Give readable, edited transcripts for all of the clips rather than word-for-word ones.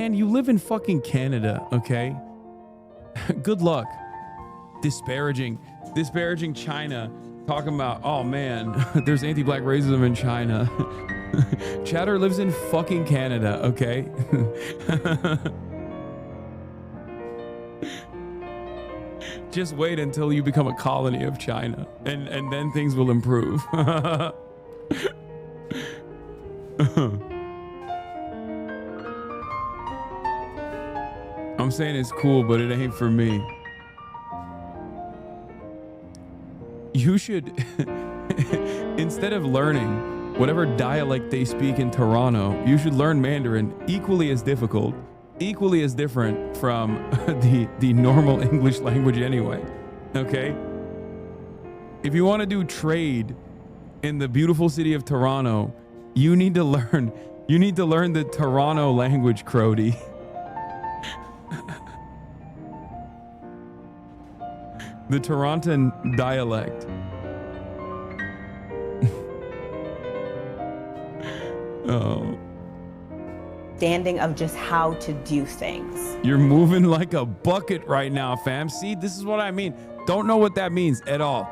And you live in fucking Canada, okay? Good luck. Disparaging China, talking about, oh man, there's anti-black racism in China. Chatter lives in fucking Canada, okay? Just wait until you become a colony of China, and then things will improve. I'm saying it's cool, but it ain't for me. You should, instead of learning whatever dialect they speak in Toronto, you should learn Mandarin, equally as difficult, equally as different from the normal English language anyway, okay? If you want to do trade in the beautiful city of Toronto, you need to learn the Toronto language, Crody. The Toronton dialect. Oh. Understanding of just how to do things. You're moving like a bucket right now, fam. See, this is what I mean. Don't know what that means at all.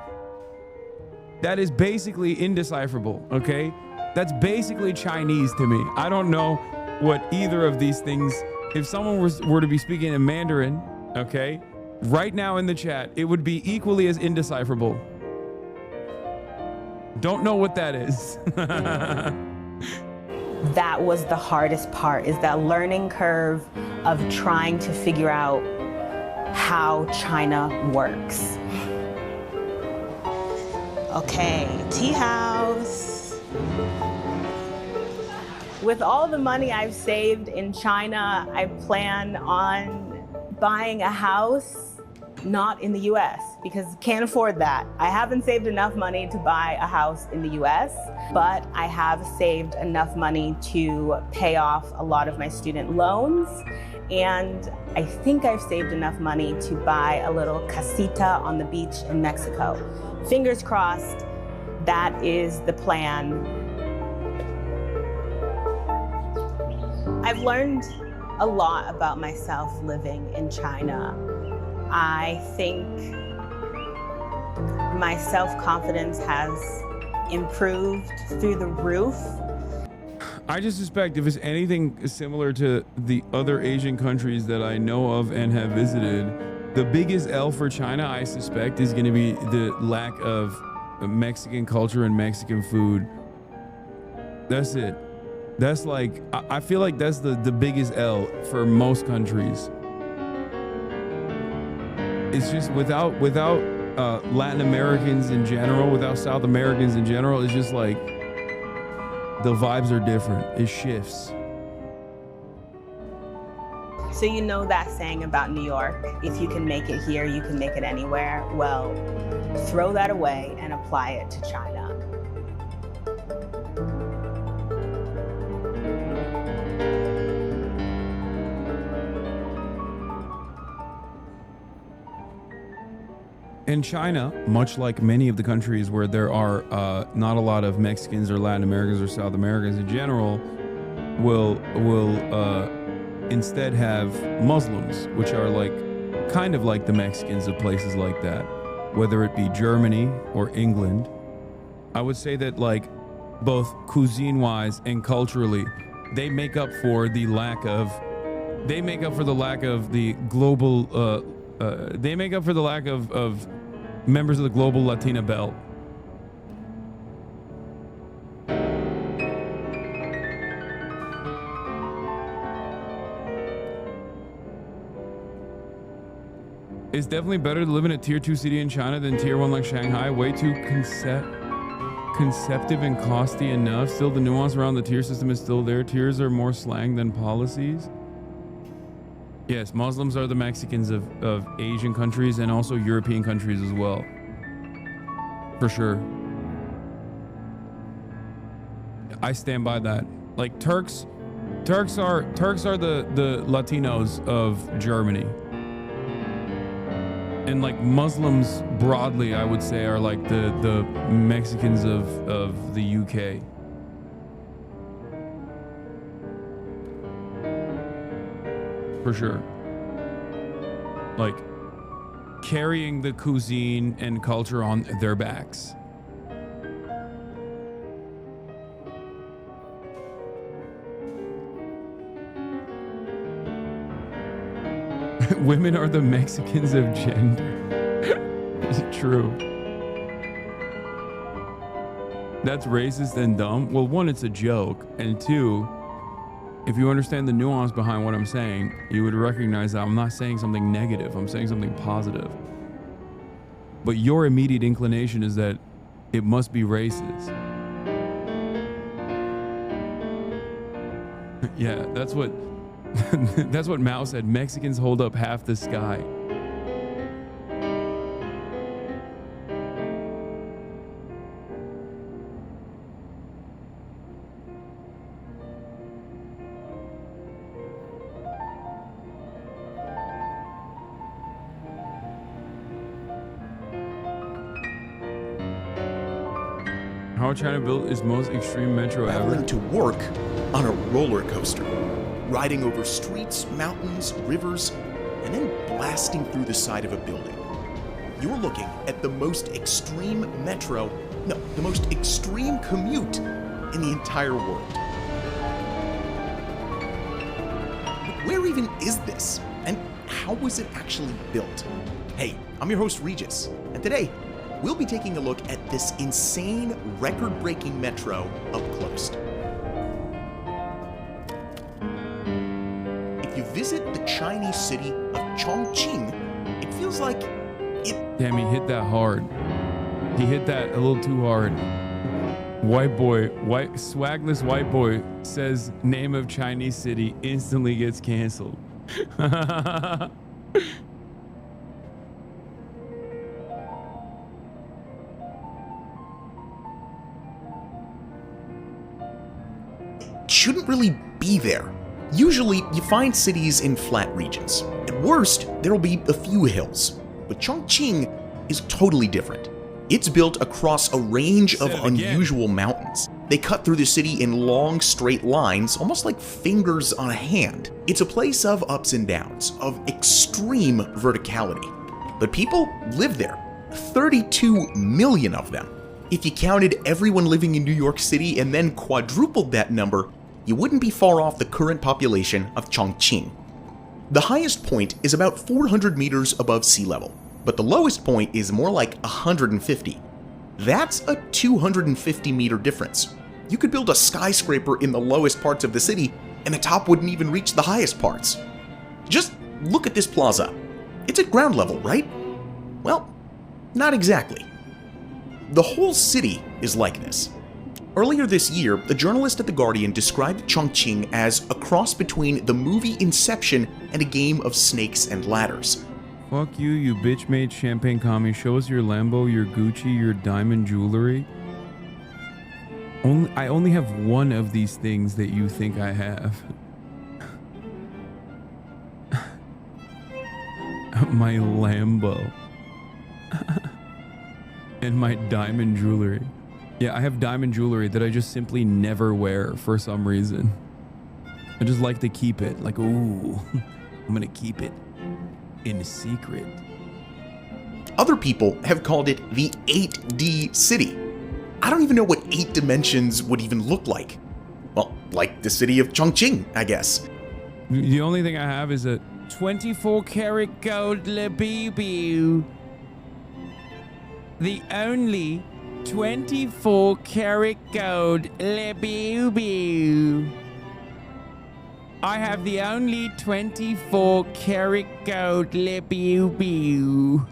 That is basically indecipherable, okay? That's basically Chinese to me. I don't know what either of these things, if someone were to be speaking in Mandarin, okay, right now in the chat, it would be equally as indecipherable. Don't know what that is. That was the hardest part, is that learning curve of trying to figure out how China works. Okay, tea house. With all the money I've saved in China, I plan on buying a house not in the US because can't afford that. I haven't saved enough money to buy a house in the US, but I have saved enough money to pay off a lot of my student loans. And I think I've saved enough money to buy a little casita on the beach in Mexico. Fingers crossed, that is the plan. I've learned a lot about myself living in China. I think my self-confidence has improved through the roof. I just suspect if it's anything similar to the other Asian countries that I know of and have visited, the biggest L for China, I suspect, is going to be the lack of Mexican culture and Mexican food. That's it. That's like, I feel like that's the biggest L for most countries. It's just without Latin Americans in general, without South Americans in general, it's just like the vibes are different. It shifts. So you know that saying about New York, if you can make it here, you can make it anywhere. Well, throw that away and apply it to China. In China, much like many of the countries where there are not a lot of Mexicans or Latin Americans or South Americans in general, will instead have Muslims, which are like kind of like the Mexicans of places like that, whether it be Germany or England. I would say that like both cuisine-wise and culturally, they make up for the lack of the global. They make up for the lack of members of the global Latina belt. It's definitely better to live in a tier 2 city in China than tier 1 like Shanghai. Way too conceptive and costly enough. Still, the nuance around the tier system is still there. Tiers are more slang than policies. Yes, Muslims are the Mexicans of Asian countries and also European countries as well. For sure. I stand by that. Like Turks are the Latinos of Germany. And like Muslims broadly, I would say, are like the Mexicans of the UK. for sure. Like carrying the cuisine and culture on their backs. Women are the Mexicans of gender. Is it true? That's racist and dumb. Well, one, it's a joke, and two, if you understand the nuance behind what I'm saying, you would recognize that I'm not saying something negative. I'm saying something positive. But your immediate inclination is that it must be racist. Yeah, that's what that's what Mao said. Mexicans hold up half the sky. How China built its most extreme metro ever. Traveling to work on a roller coaster, riding over streets, mountains, rivers, and then blasting through the side of a building. You're looking at the most extreme the most extreme commute in the entire world. But where even is this? And how was it actually built? Hey, I'm your host Regis, and today, we'll be taking a look at this insane, record-breaking metro up close. If you visit the Chinese city of Chongqing, it feels like it... Damn, he hit that hard. He hit that a little too hard. Swagless white boy says name of Chinese city, instantly gets canceled. shouldn't really be there. Usually, you find cities in flat regions. At worst, there'll be a few hills. But Chongqing is totally different. It's built across a range of unusual mountains. They cut through the city in long, straight lines, almost like fingers on a hand. It's a place of ups and downs, of extreme verticality. But people live there. 32 million of them. If you counted everyone living in New York City and then quadrupled that number, you wouldn't be far off the current population of Chongqing. The highest point is about 400 meters above sea level, but the lowest point is more like 150. That's a 250 meter difference. You could build a skyscraper in the lowest parts of the city, and the top wouldn't even reach the highest parts. Just look at this plaza. It's at ground level, right? Well, not exactly. The whole city is like this. Earlier this year, a journalist at The Guardian described Chongqing as a cross between the movie Inception and a game of snakes and ladders. Fuck you, you bitch-made champagne commie. Show us your Lambo, your Gucci, your diamond jewelry. I only have one of these things that you think I have. My Lambo. And my diamond jewelry. Yeah, I have diamond jewelry that I just simply never wear for some reason. I just like to keep it. Like, ooh, I'm gonna keep it in secret. Other people have called it the 8D city. I don't even know what 8 dimensions would even look like. Well, like the city of Chongqing, I guess. The only thing I have is a 24 karat gold Labubu. The only 24 karat gold Labubu. I have the only 24 karat gold Labubu.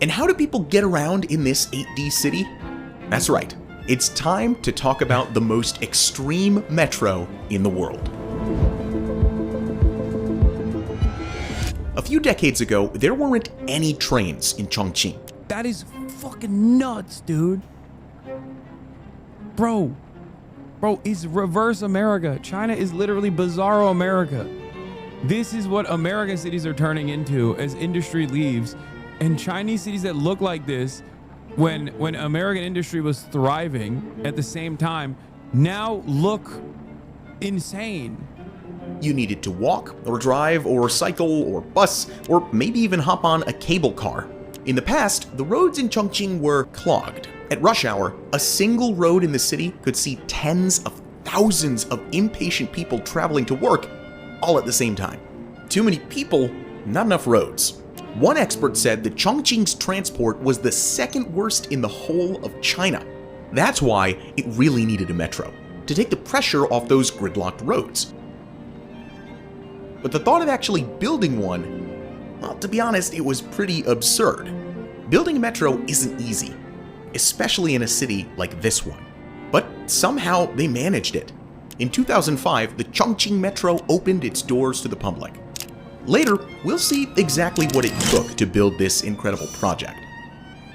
And how do people get around in this 8D city? That's right. It's time to talk about the most extreme metro in the world. A few decades ago, there weren't any trains in Chongqing. That is fucking nuts, dude. Bro, it's reverse America. China is literally bizarro America. This is what American cities are turning into as industry leaves. And Chinese cities that look like this, when American industry was thriving at the same time, now look insane. You needed to walk, or drive, or cycle, or bus, or maybe even hop on a cable car. In the past, the roads in Chongqing were clogged. At rush hour, a single road in the city could see tens of thousands of impatient people traveling to work all at the same time. Too many people, not enough roads. One expert said that Chongqing's transport was the second worst in the whole of China. That's why it really needed a metro, to take the pressure off those gridlocked roads. But the thought of actually building one, well, to be honest, it was pretty absurd. Building a metro isn't easy, especially in a city like this one. But somehow they managed it. In 2005, the Chongqing Metro opened its doors to the public. Later, we'll see exactly what it took to build this incredible project.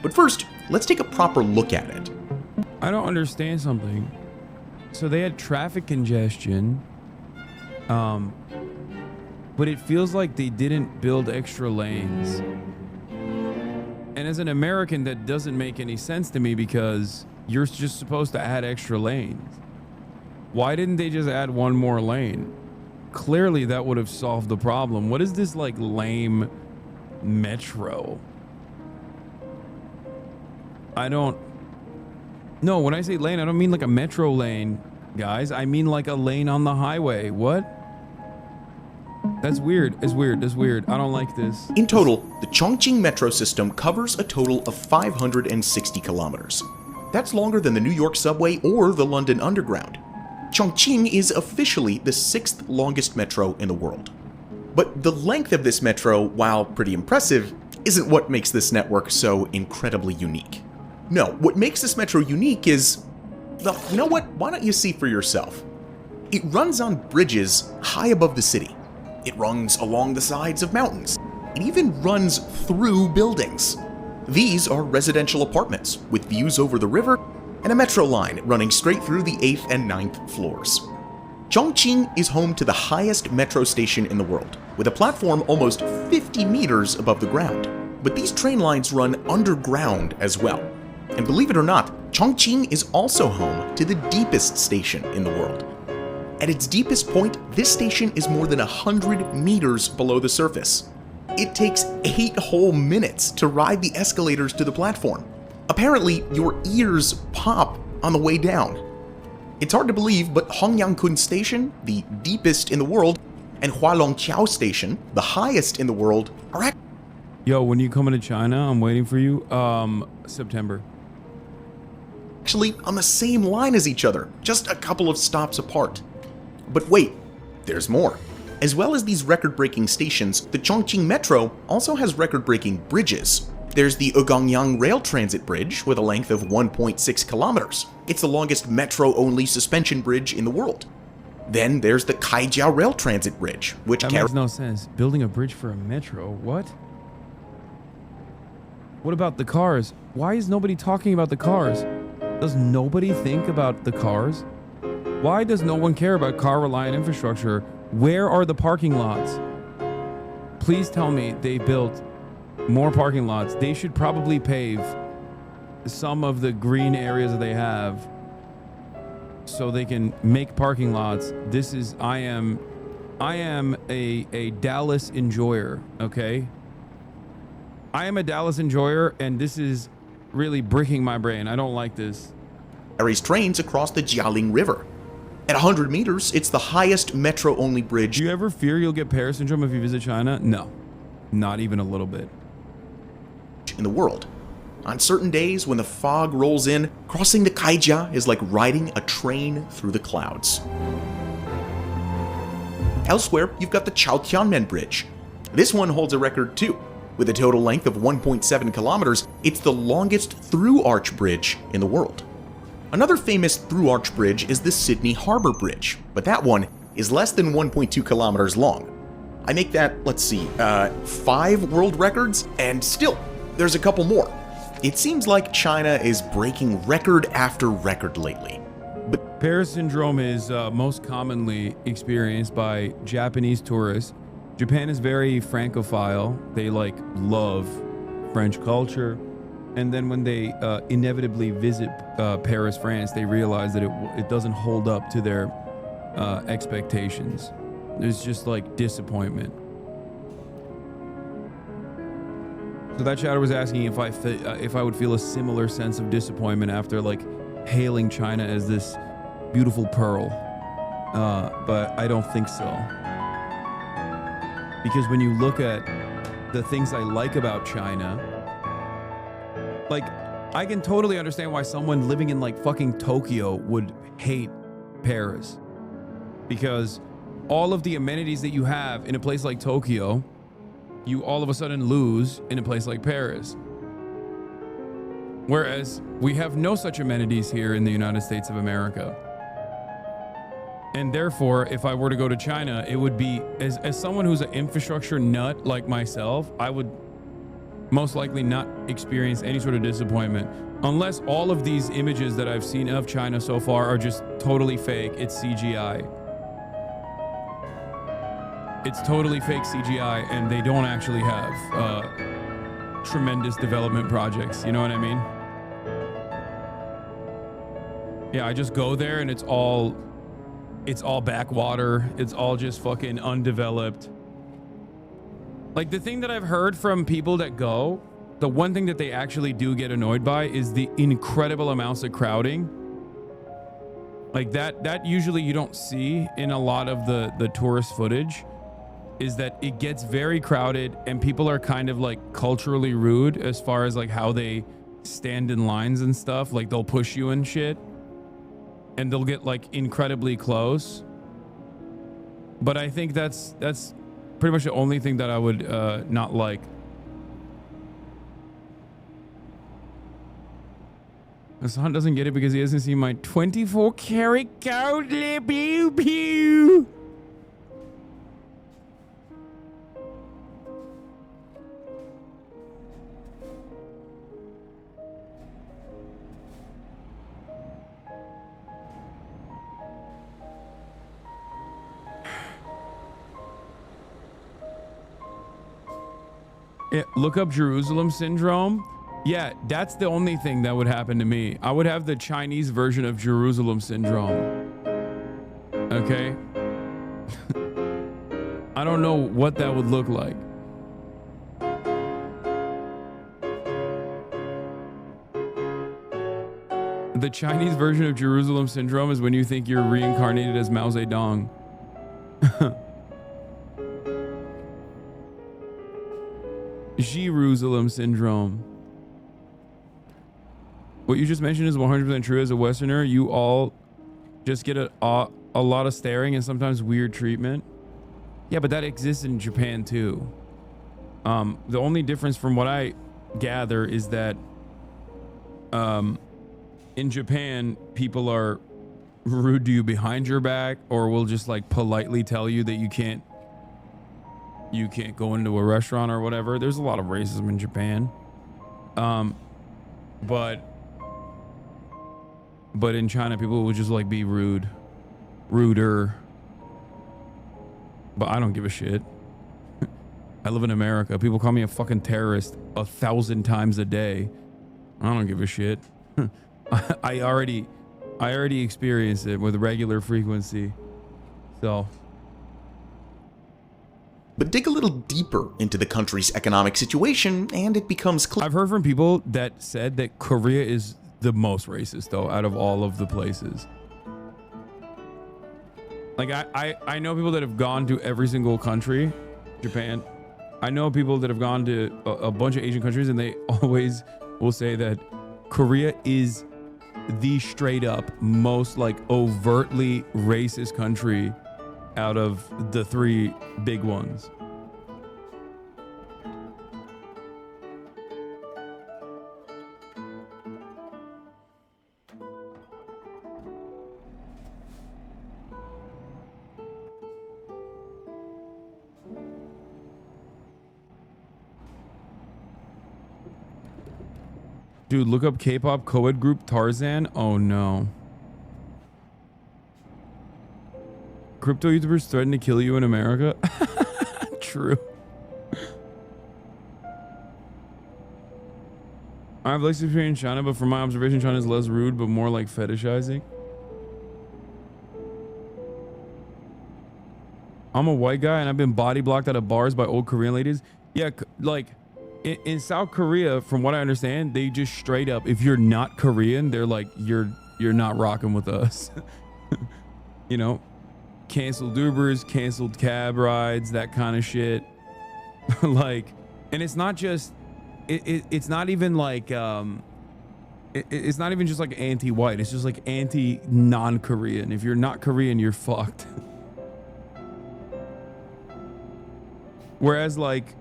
But first, let's take a proper look at it. I don't understand something. So they had traffic congestion, but it feels like they didn't build extra lanes. And as an American, that doesn't make any sense to me because you're just supposed to add extra lanes. Why didn't they just add one more lane? Clearly that would have solved the problem. What is this like lame metro? No, when I say lane, I don't mean like a metro lane, guys. I mean like a lane on the highway. What? That's weird. It's weird. That's weird. I don't like this. In total, the Chongqing metro system covers a total of 560 kilometers. That's longer than the New York subway or the London Underground. Chongqing is officially the 6th longest metro in the world. But the length of this metro, while pretty impressive, isn't what makes this network so incredibly unique. No, what makes this metro unique is, well, you know what? Why don't you see for yourself? It runs on bridges high above the city. It runs along the sides of mountains. It even runs through buildings. These are residential apartments with views over the river and a metro line running straight through the 8th and 9th floors. Chongqing is home to the highest metro station in the world, with a platform almost 50 meters above the ground. But these train lines run underground as well. And believe it or not, Chongqing is also home to the deepest station in the world. At its deepest point, this station is more than 100 meters below the surface. It takes 8 whole minutes to ride the escalators to the platform. Apparently, your ears pop on the way down. It's hard to believe, but Hongyangkun Station, the deepest in the world, and Hualongqiao Station, the highest in the world, are Yo, when you coming to China, I'm waiting for you. September. actually on the same line as each other, just a couple of stops apart. But wait, there's more. As well as these record-breaking stations, the Chongqing Metro also has record-breaking bridges. There's the Ugongyang Rail Transit Bridge with a length of 1.6 kilometers. It's the longest metro-only suspension bridge in the world. Then there's the Kaijiao Rail Transit Bridge, which That makes no sense. Building a bridge for a metro? What? What about the cars? Why is nobody talking about the cars? Does nobody think about the cars? Why does no one care about car-reliant infrastructure? Where are the parking lots? Please tell me they built more parking lots. They should probably pave some of the green areas that they have so they can make parking lots. I am a Dallas enjoyer, okay? I am a Dallas enjoyer, and this is really breaking my brain. I don't like this. carries trains across the Jialing River. At 100 meters, it's the highest metro-only bridge Do you ever fear you'll get Paris syndrome if you visit China? No, not even a little bit. in the world. On certain days when the fog rolls in, crossing the Kaijia is like riding a train through the clouds. Elsewhere, you've got the Chaotianmen Bridge. This one holds a record too. With a total length of 1.7 kilometers, it's the longest through-arch bridge in the world. Another famous through-arch bridge is the Sydney Harbour Bridge, but that one is less than 1.2 kilometers long. I make that, 5 world records, and still, there's a couple more. It seems like China is breaking record after record lately. But Paris syndrome is most commonly experienced by Japanese tourists. Japan is very Francophile. They love French culture. And then when they inevitably visit Paris, France, they realize that it doesn't hold up to their expectations. There's just like disappointment. So that chatter was asking if I would feel a similar sense of disappointment after like hailing China as this beautiful pearl, but I don't think so. Because when you look at the things I like about China, like I can totally understand why someone living in like fucking Tokyo would hate Paris, because all of the amenities that you have in a place like Tokyo, you all of a sudden lose in a place like Paris. Whereas we have no such amenities here in the United States of America. And therefore, if I were to go to China, it would be, as someone who's an infrastructure nut like myself, I would most likely not experience any sort of disappointment. Unless all of these images that I've seen of China so far are just totally fake. It's CGI. It's totally fake CGI, and they don't actually have tremendous development projects. You know what I mean? Yeah, I just go there and it's all backwater. It's all just fucking undeveloped. Like, the thing that I've heard from people that go, the one thing that they actually do get annoyed by is the incredible amounts of crowding. Like that usually you don't see in a lot of the tourist footage, is that it gets very crowded and people are kind of like culturally rude as far as like how they stand in lines and stuff. Like they'll push you and shit, and they'll get like incredibly close. But I think that's pretty much the only thing that I would not like. Hassan doesn't get it because he hasn't seen my 24 karat gold. Pew pew. Yeah, look up Jerusalem syndrome. Yeah, that's the only thing that would happen to me. I would have the Chinese version of Jerusalem syndrome. Okay? I don't know what that would look like. The Chinese version of Jerusalem syndrome is when you think you're reincarnated as Mao Zedong. Jerusalem syndrome. What you just mentioned is 100% true. As a Westerner, you all just get a lot of staring and sometimes weird treatment. Yeah, but that exists in Japan too. The only difference from what I gather is that in Japan, people are rude to you behind your back, or will just like politely tell you that you can't go into a restaurant or whatever. There's a lot of racism in Japan. But in China, people would just like be ruder. But I don't give a shit. I live in America. People call me a fucking terrorist 1,000 times a day. I don't give a shit. I already experienced it with regular frequency. So. But dig a little deeper into the country's economic situation, and it becomes clear. I've heard from people that said that Korea is the most racist, though, out of all of the places. Like, I know people that have gone to every single country, Japan. I know people that have gone to a bunch of Asian countries, and they always will say that Korea is the straight up most like overtly racist country out of the three big ones. Dude, look up K-pop co-ed group Tarzan. Oh no. Crypto YouTubers threaten to kill you in America? True. I have less experience in China, but from my observation, China is less rude, but more like fetishizing. I'm a white guy and I've been body blocked out of bars by old Korean ladies. Yeah, like in South Korea, from what I understand, they just straight up, if you're not Korean, they're like, you're not rocking with us. You know, canceled Ubers, canceled cab rides, that kind of shit. Like, and it's not just, it's not even like, it's not even just like anti-white. It's just like anti-non-Korean. If you're not Korean, you're fucked. Whereas like,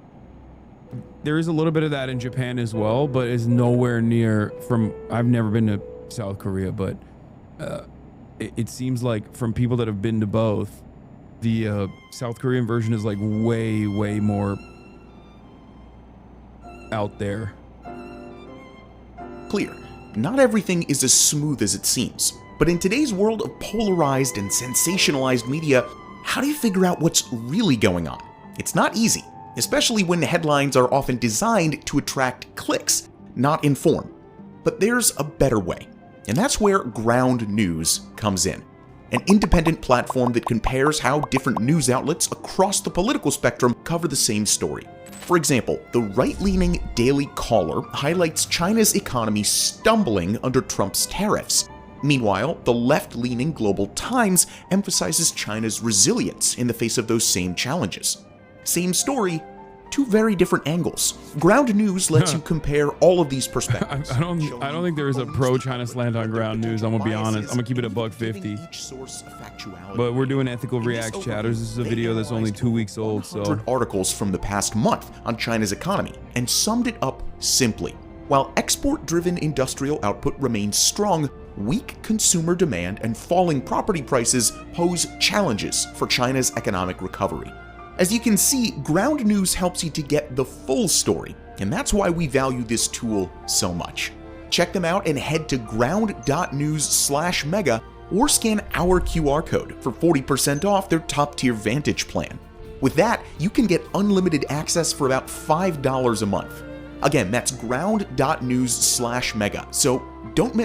there is a little bit of that in Japan as well, but is nowhere near from, I've never been to South Korea, but it seems like from people that have been to both, the South Korean version is like way more out there. Clear, not everything is as smooth as it seems, but in today's world of polarized and sensationalized media, how do you figure out what's really going on? It's not easy, especially when headlines are often designed to attract clicks, not inform. But there's a better way, and that's where Ground News comes in, an independent platform that compares how different news outlets across the political spectrum cover the same story. For example, the right-leaning Daily Caller highlights China's economy stumbling under Trump's tariffs. Meanwhile, the left-leaning Global Times emphasizes China's resilience in the face of those same challenges. Same story, two very different angles. Ground News lets you compare all of these perspectives. I don't think there is a pro-China slant on Ground News. I'm gonna be honest. I'm gonna keep it $1.50. But we're doing Ethical Reacts chatters. This is a video that's only 2 weeks old, so articles from the past month on China's economy and summed it up simply. While export-driven industrial output remains strong, weak consumer demand and falling property prices pose challenges for China's economic recovery. As you can see, Ground News helps you to get the full story, and that's why we value this tool so much. Check them out and head to ground.news/mega or scan our QR code for 40% off their top-tier Vantage plan. With that, you can get unlimited access for about $5 a month. Again, that's ground.news/mega, so don't miss